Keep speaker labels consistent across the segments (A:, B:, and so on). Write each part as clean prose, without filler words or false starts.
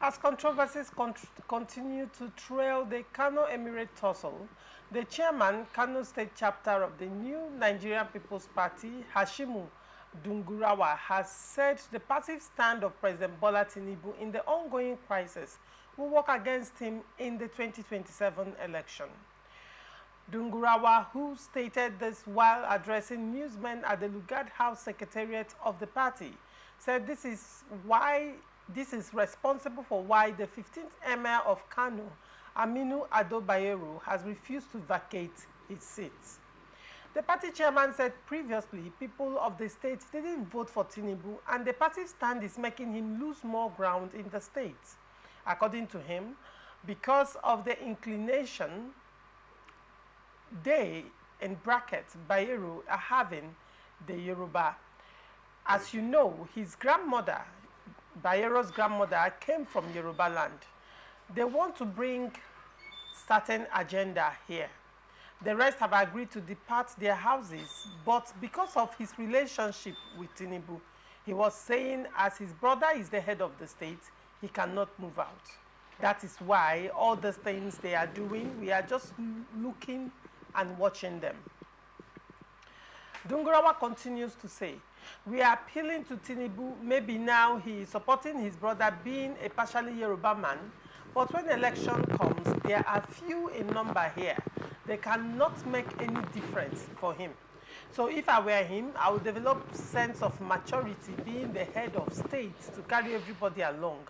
A: As controversies continue to trail the Kano Emirate tussle, the chairman, Kano State chapter of the new Nigerian People's Party, Hashimu Dungurawa, has said the passive stand of President Bola Tinubu in the ongoing crisis will work against him in the 2027 election. Dungurawa, who stated this while addressing newsmen at the Lugard House Secretariat of the party, said this is responsible for why the 15th Emir of Kano, Aminu Ado Bayero, has refused to vacate his seat. The party chairman said previously people of the state didn't vote for Tinubu and the party stand is making him lose more ground in the state. According to him, because of the inclination they, in brackets, Bayero, are having the Yoruba. As you know, his grandmother, Bayero's grandmother, came from Yoruba land. They want to bring certain agenda here. The rest have agreed to depart their houses, but because of his relationship with Tinubu, he was saying as his brother is the head of the state, he cannot move out. That is why all the things they are doing, we are just looking and watching them. Dungurawa continues to say, we are appealing to Tinubu, maybe now he is supporting his brother being a partially Yoruba man, but when election comes, there are few in number here. They cannot make any difference for him. So if I were him, I would develop sense of maturity being the head of state to carry everybody along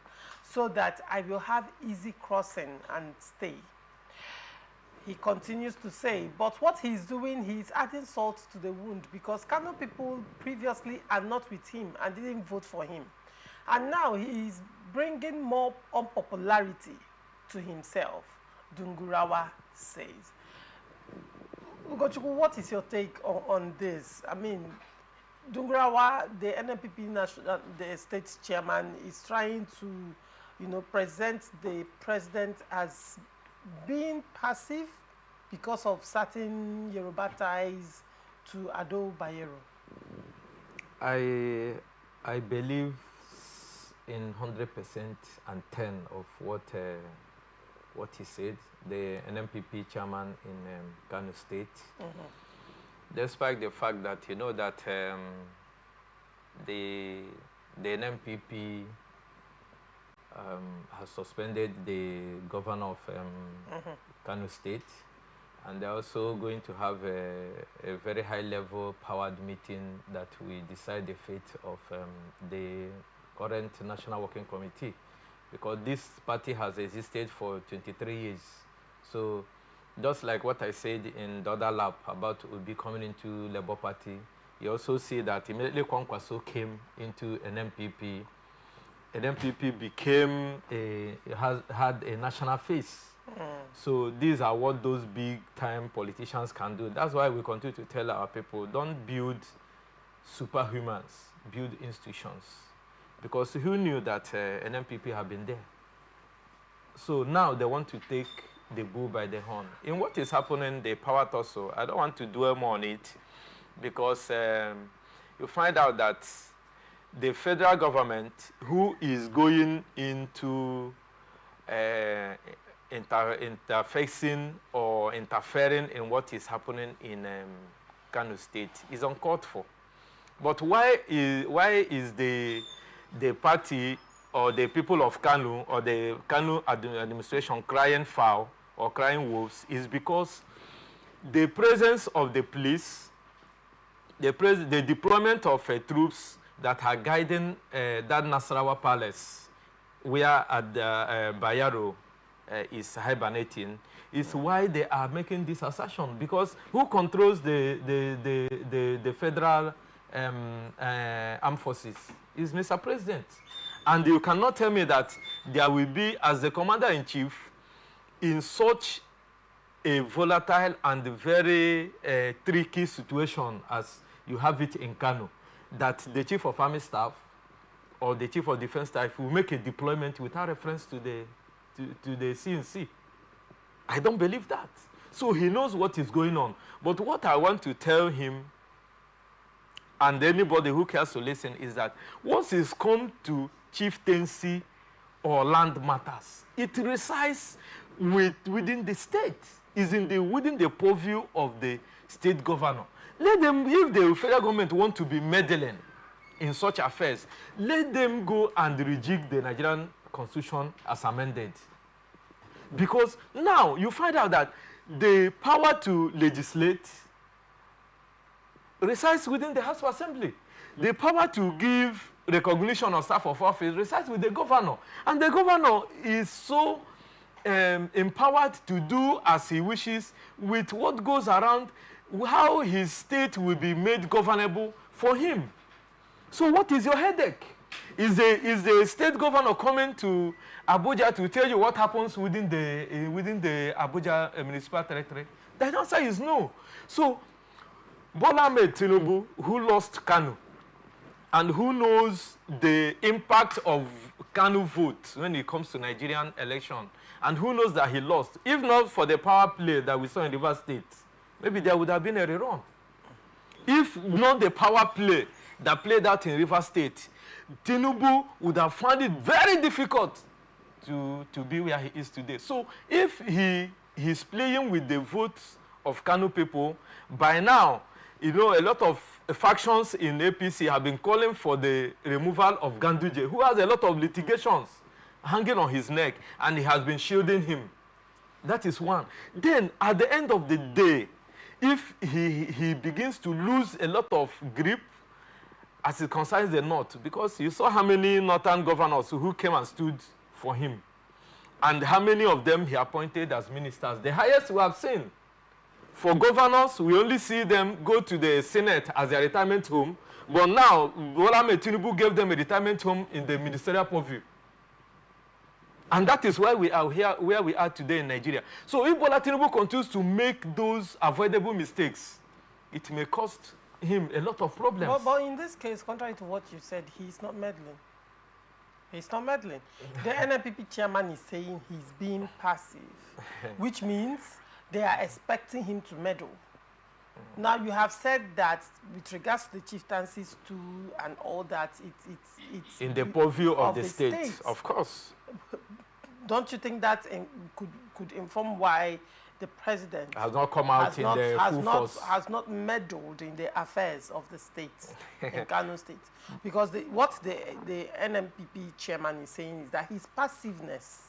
A: so that I will have easy crossing and stay. He continues to say, but what he's doing, he's adding salt to the wound because Kano people previously are not with him and didn't vote for him. And now he is bringing more unpopularity to himself, Dungurawa says. Ugochukwu, what is your take on this? I mean, Dungurawa, the NNPP the state chairman, is trying to, present the president as being passive because of certain Yoruba ties to Ado Bayero.
B: I believe in 100% and 10 of what he said, the NNPP chairman in Kano State. Despite the fact that that the NNPP has suspended the governor of Kano State, and they're also going to have a very high-level powered meeting that will decide the fate of the current National Working Committee, because this party has existed for 23 years. So just like what I said in the other lab about Obi coming into Labour Party, you also see that immediately Kwankwaso came into NNPP. NNPP became had a national face. So these are what those big-time politicians can do. That's why we continue to tell our people, don't build superhumans, build institutions. Because who knew that NNPP have been there? So now they want to take the bull by the horn. In what is happening, the power tussle, I don't want to dwell more on it, because you find out that the federal government, who is going into interfacing or interfering in what is happening in Kano State, is uncalled for. But why is the party or the people of Kano or the Kano administration crying foul or crying wolves? Is because the presence of the police, the deployment of troops that are guiding that Nasarawa Palace, where Bayero is hibernating, is why they are making this assertion. Because who controls the federal armed forces is Mr. President. And you cannot tell me that there will be, as the commander-in-chief, in such a volatile and very tricky situation as you have it in Kano, that the chief of army staff or the chief of defense staff will make a deployment without reference to the CNC. I don't believe that. So he knows what is going on. But what I want to tell him, and anybody who cares to listen, is that once it's come to chieftaincy or land matters. It resides within the state. Is within the purview of the state governor. Let them, if the federal government want to be meddling in such affairs, let them go and rejig the Nigerian Constitution as amended. Because now you find out that the power to legislate resides within the House of Assembly. The power to give recognition of staff of office resides with the governor. And the governor is so empowered to do as he wishes with what goes around, how his state will be made governable for him. So what is your headache? Is the state governor coming to Abuja to tell you what happens within the Abuja municipal territory? The answer is no. So Bola Tinubu, who lost Kano, and who knows the impact of Kano vote when it comes to Nigerian election, and who knows that he lost, if not for the power play that we saw in Rivers State, maybe there would have been a rerun. If not the power play that played out in Rivers State, Tinubu would have found it very difficult to be where he is today. So if he's playing with the votes of Kano people, by now, you know, a lot of factions in APC have been calling for the removal of Ganduje, who has a lot of litigations hanging on his neck, and he has been shielding him. That is one. Then, at the end of the day, if he begins to lose a lot of grip as it concerns the North, because you saw how many Northern governors who came and stood for him, and how many of them he appointed as ministers. The highest we have seen. For governors, we only see them go to the Senate as their retirement home, but now Bola Tinubu gave them a retirement home in the ministerial purview. And that is why we are here, where we are today in Nigeria. So if Bola Tinubu continues to make those avoidable mistakes, it may cost him a lot of problems.
A: But in this case, contrary to what you said, he's not meddling. He's not meddling. The NNPP chairman is saying he's being passive, which means they are expecting him to meddle. Now, you have said that with regards to the chieftaincies too and all that, it's
B: in the purview of the state, of course.
A: Don't you think that could inform why the president
B: has not come out in the full force?
A: Has not meddled in the affairs of the state, in Kano State? Because what the NNPP chairman is saying is that his passiveness,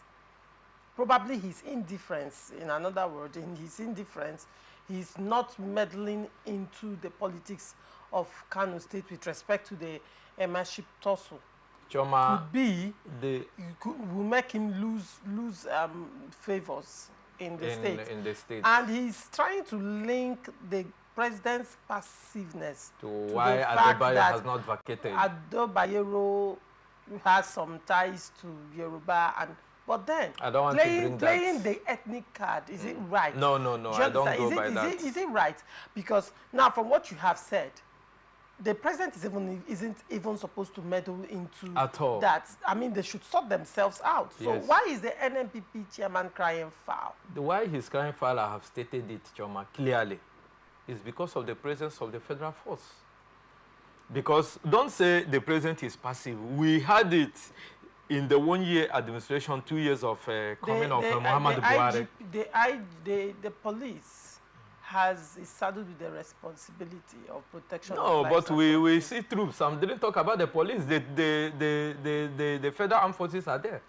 A: probably his indifference, in another word, in his indifference, he's not meddling into the politics of Kano State with respect to the emirship tussle.
B: Choma,
A: will make him lose favors in the state. And he's trying to link the president's passiveness
B: to why Adebayo has not vacated.
A: Adebayo has some ties to Yoruba, but then
B: I don't want
A: playing the ethnic card, is it right?
B: No, I don't go by that.
A: Is it right? Because now, from what you have said, the president isn't even supposed to meddle into
B: at all.
A: That. I mean, they should sort themselves out. So
B: yes.
A: Why is the NNPP chairman crying foul?
B: The why he's crying foul, I have stated it, Choma, clearly, is because of the presence of the federal force. Because don't say the president is passive. We had it in the 1-year administration, 2 years of coming of Muhammadu Buhari.
A: The police is saddled with the responsibility of protection.
B: No, but we see troops. I didn't talk about the police. The federal armed forces are there.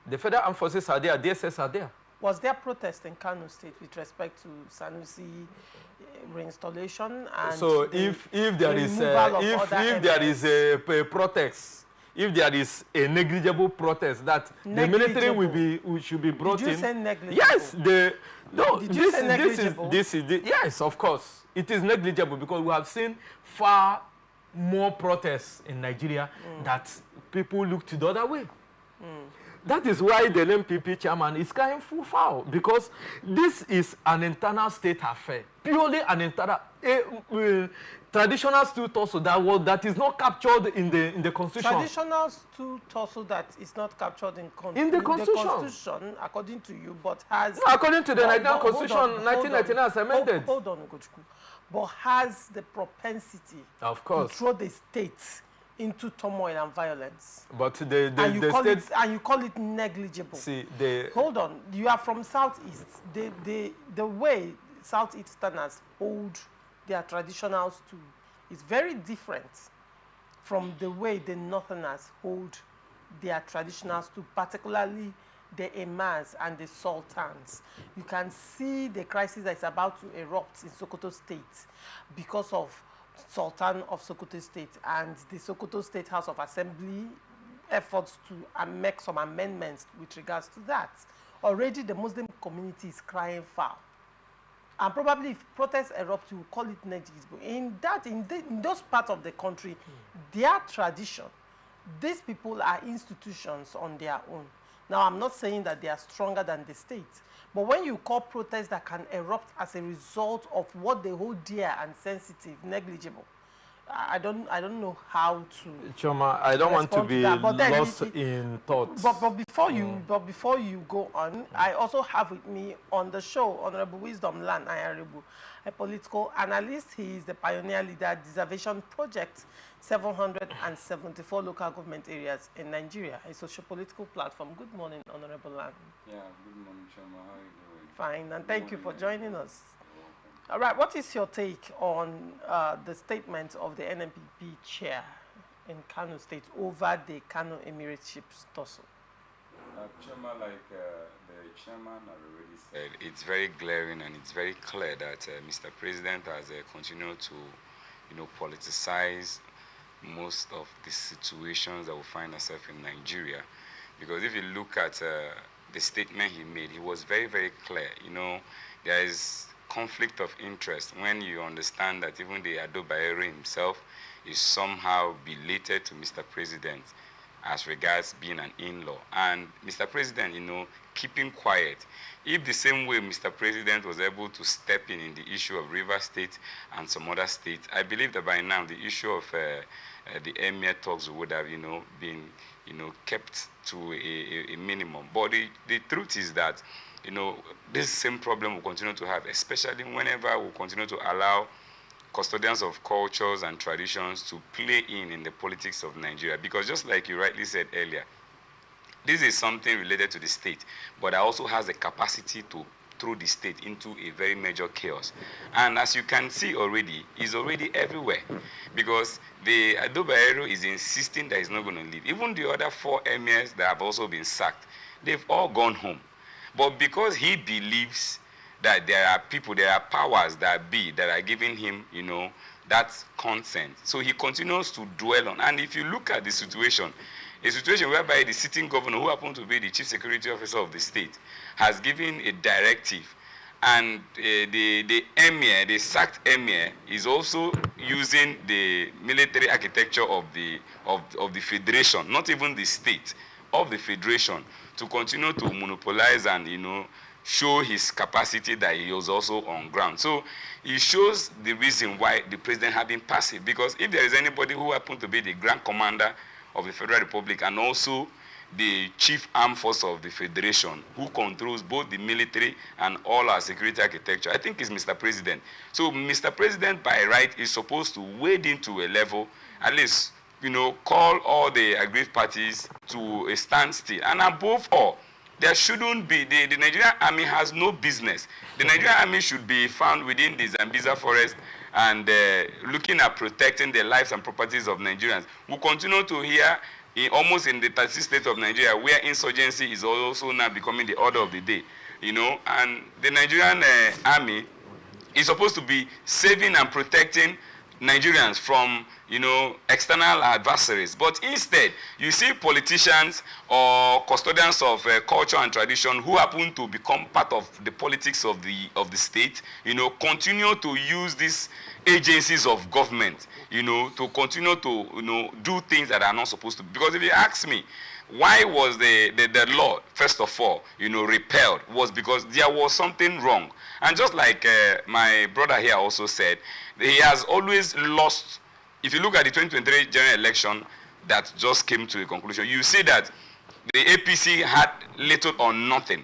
B: The federal armed forces are there. DSS are there.
A: Was there protest in Kano State with respect to Sanusi reinstallation? And
B: so if there is a protest, if there is a negligible protest that the military should be brought in.
A: Did you say negligible?
B: Yes,
A: this is
B: yes, of course. It is negligible because we have seen far more protests in Nigeria that people looked the other way. That is why the NNPP chairman is crying full foul, because this is an internal state affair, purely an internal traditional stool tussle that is not captured in the constitution.
A: Traditional stool tussle that is not captured in
B: the
A: constitution, according to you, but has
B: according to the Nigerian Constitution, 1999 as amended.
A: Hold on, Ugochukwu. But has the propensity,
B: of course,
A: to throw the state into turmoil and violence.
B: But
A: and you call it negligible.
B: See,
A: hold on. You are from Southeast. The way Southeasterners hold their traditionals to is very different from the way the Northerners hold their traditionals to, particularly the emirs and the sultans. You can see the crisis that is about to erupt in Sokoto State because of Sultan of Sokoto State and the Sokoto State House of Assembly efforts to make some amendments with regards to that. Already the Muslim community is crying foul. And probably if protests erupt, you will call it negligible. In those parts of the country, their tradition, these people are institutions on their own. Now, I'm not saying that they are stronger than the state, but when you call protests that can erupt as a result of what they hold dear and sensitive, negligible, I don't know how to.
B: Choma, I don't want to be lost in thoughts.
A: But before you go on, I also have with me on the show Honorable Wisdom Land Ayaribu, a political analyst. He is the pioneer leader Deservation Project, 774 local government areas in Nigeria, a socio-political platform. Good morning, Honorable Land.
C: Yeah, good morning, Choma. How are you doing?
A: Fine, and thank you for joining us. All right, what is your take on the statement of the NNPP Chair in Kano State over the Kano Emirate ships tussle?
C: Choma, like the chairman had already said, it's very glaring and it's very clear that Mr. President has continued to, politicize most of the situations that we find ourselves in Nigeria. Because if you look at the statement he made, he was very, very clear. There is conflict of interest when you understand that even the Ado Bayero himself is somehow related to Mr. President as regards being an in-law. And Mr. President, keeping quiet. If the same way Mr. President was able to step in the issue of River State and some other states, I believe that by now the issue of the Emir talks would have, been, kept to a minimum. But the truth is that this same problem will continue to have, especially whenever we continue to allow custodians of cultures and traditions to play in the politics of Nigeria. Because just like you rightly said earlier, this is something related to the state, but it also has the capacity to throw the state into a very major chaos. And as you can see already, it's already everywhere. Because the Ado Bayero is insisting that he's not going to leave. Even the other 4 emirs that have also been sacked, they've all gone home. But because he believes that there are powers that are giving him, that consent. So he continues to dwell on. And if you look at the situation, a situation whereby the sitting governor, who happens to be the chief security officer of the state, has given a directive, and the emir, the sacked emir, is also using the military architecture of the federation, not even the state, of the federation, to continue to monopolize and, show his capacity that he was also on ground. So it shows the reason why the president had been passive. Because if there is anybody who happened to be the grand commander of the Federal Republic and also the chief armed force of the federation, who controls both the military and all our security architecture, I think it's Mr. President. So Mr. President, by right, is supposed to wade into a level, at least, call all the aggrieved parties to a standstill. And above all, there shouldn't be, the Nigerian army has no business. The Nigerian army should be found within the Zambiza forest and looking at protecting the lives and properties of Nigerians. We continue to hear almost in the 36 states of Nigeria where insurgency is also now becoming the order of the day, and the Nigerian army is supposed to be saving and protecting Nigerians from, external adversaries. But instead, you see politicians or custodians of culture and tradition who happen to become part of the politics of the state, continue to use these agencies of government, to continue to, do things that are not supposed to. Because if you ask me, why was the law, first of all, repealed, was because there was something wrong. And just like my brother here also said, he has always lost. If you look at the 2023 general election that just came to a conclusion, you see that the APC had little or nothing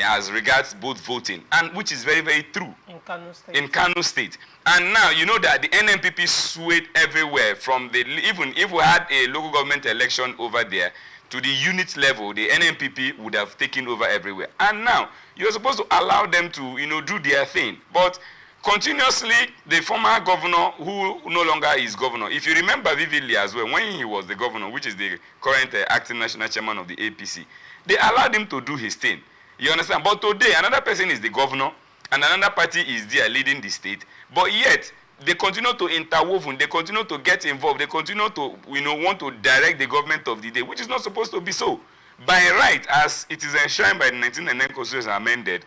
C: as regards both voting, and which is very, very true.
A: In Kano State.
C: In Kano State. And now, you know that the NNPP swayed everywhere from the, even if we had a local government election over there, to the unit level, the NNPP would have taken over everywhere. And now, you're supposed to allow them to, you know, do their thing. But continuously, the former governor, who no longer is governor, if you remember vividly as well, when he was the governor, which is the current acting national chairman of the APC, they allowed him to do his thing. You understand? But today, another person is the governor, and another party is there leading the state. But yet, they continue to interwoven, they continue to get involved, they continue to, you know, want to direct the government of the day, which is not supposed to be so. By right, as it is enshrined by the 1999 Constitution amended,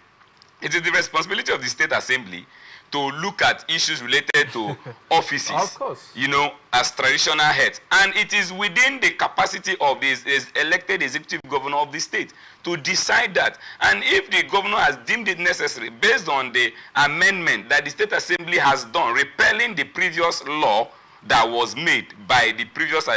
C: it is the responsibility of the State Assembly to look at issues related to offices,
B: of course,
C: you know, as traditional heads. And it is within the capacity of this elected executive governor of the state to decide that. And if the governor has deemed it necessary, based on the amendment that the State Assembly has done, repealing the previous law that was made by the previous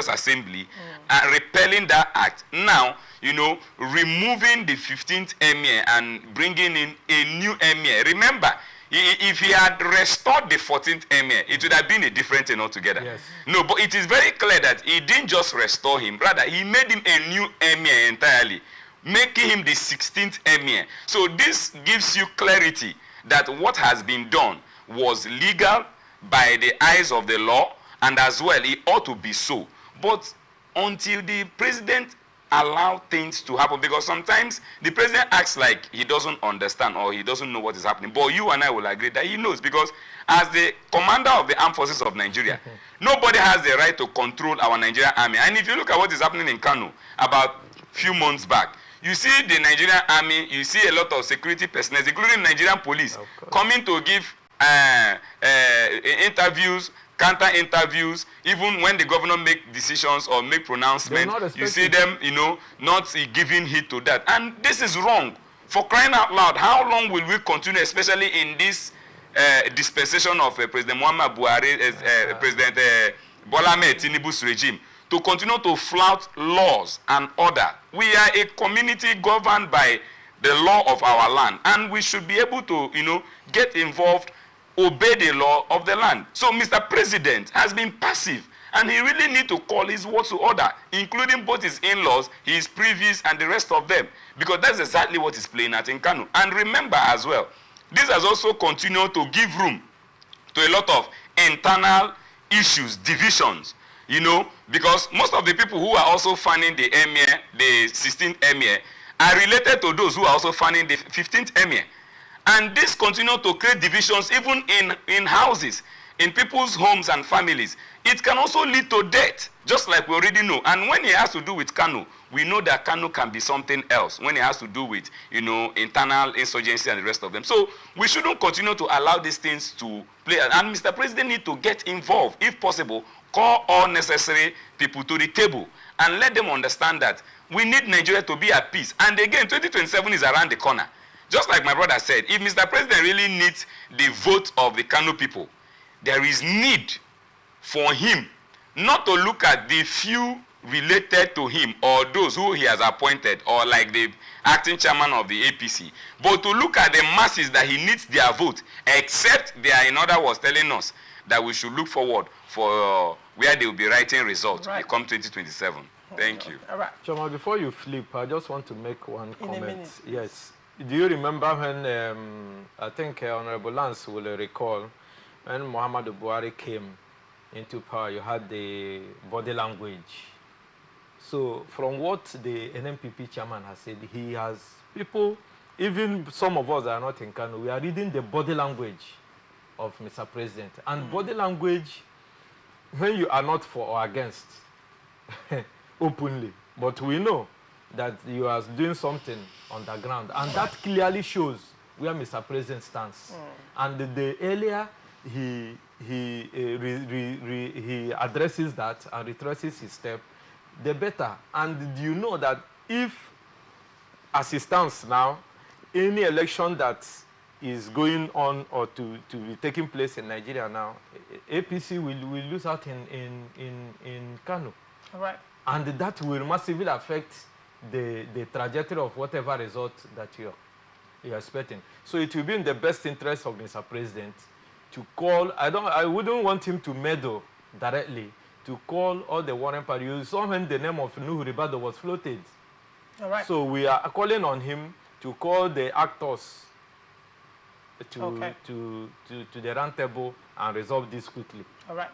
C: assembly, and repealing that act, now, you know, removing the 15th emir and bringing in a new emir. Remember, if he had restored the 14th emir, it would have been a different thing altogether.
B: Yes.
C: No, but it is very clear that he didn't just restore him, rather he made him a new emir entirely, making him the 16th emir. So this gives you clarity that what has been done was legal by the eyes of the law, and as well it ought to be so. But until the president allow things to happen, because sometimes the president acts like he doesn't understand or he doesn't know what is happening, but you and I will agree that he knows, because as the commander of the armed forces of Nigeria, nobody has the right to control our Nigerian army. And if you look at what is happening in Kano about a few months back, you see the Nigerian army, you see a lot of security personnel, including Nigerian police, coming to give interviews, counter interviews. Even when the governor make decisions or make pronouncements, you see them, you know, not giving heed to that. And this is wrong. For crying out loud, how long will we continue, especially in this dispensation of President Muhammad Buhari, President Bola Tinubu's regime, to continue to flout laws and order? We are a community governed by the law of our land, and we should be able to, you know, get involved, obey the law of the land. So Mr. President has been passive, and he really needs to call his words to order, including both his in-laws, his previous, and the rest of them, because that's exactly what is playing out in Kano. And remember as well, this has also continued to give room to a lot of internal issues, divisions, you know, because most of the people who are also fanning the emir, the 16th emir, are related to those who are also fanning the 15th emir. And this continues to create divisions even in houses, in people's homes and families. It can also lead to death, just like we already know. And when it has to do with Kano, we know that Kano can be something else when it has to do with, you know, internal insurgency and the rest of them. So we shouldn't continue to allow these things to play. And Mr. President needs to get involved, if possible, call all necessary people to the table and let them understand that we need Nigeria to be at peace. And again, 2027 is around the corner. Just like my brother said, if Mr. President really needs the vote of the Kano people, there is need for him not to look at the few related to him or those who he has appointed, or like the acting chairman of the APC, but to look at the masses that he needs their vote, except they are, in other words, telling us that we should look forward for where they will be writing results come 2027. Thank you.
A: All right.
B: Choma, before you flip, I just want to make one comment. Yes. Do you remember when, I think Honorable Lance will recall, when Muhammadu Buhari came into power, you had the body language. So from what the NNPP chairman has said, he has people, even some of us that are not in Kano, we are reading the body language of Mr. President. And body language, when you are not for or against, openly, but we know that you are doing something on the ground, and that clearly shows where Mr. President stands. And the earlier he addresses that and retraces his step, the better. And you know that if, as it stands now, any election that is going on or to be taking place in Nigeria now, APC will lose out in Kano.
A: All right.
B: And that will massively affect the trajectory of whatever result that you're expecting. So it will be in the best interest of Mr. President to call. I wouldn't want him to meddle directly, to call all the warring parties. You saw when the name of Nuhu Ribado was floated.
A: All right.
B: So we are calling on him to call the actors to the round table and resolve this quickly.
A: All right.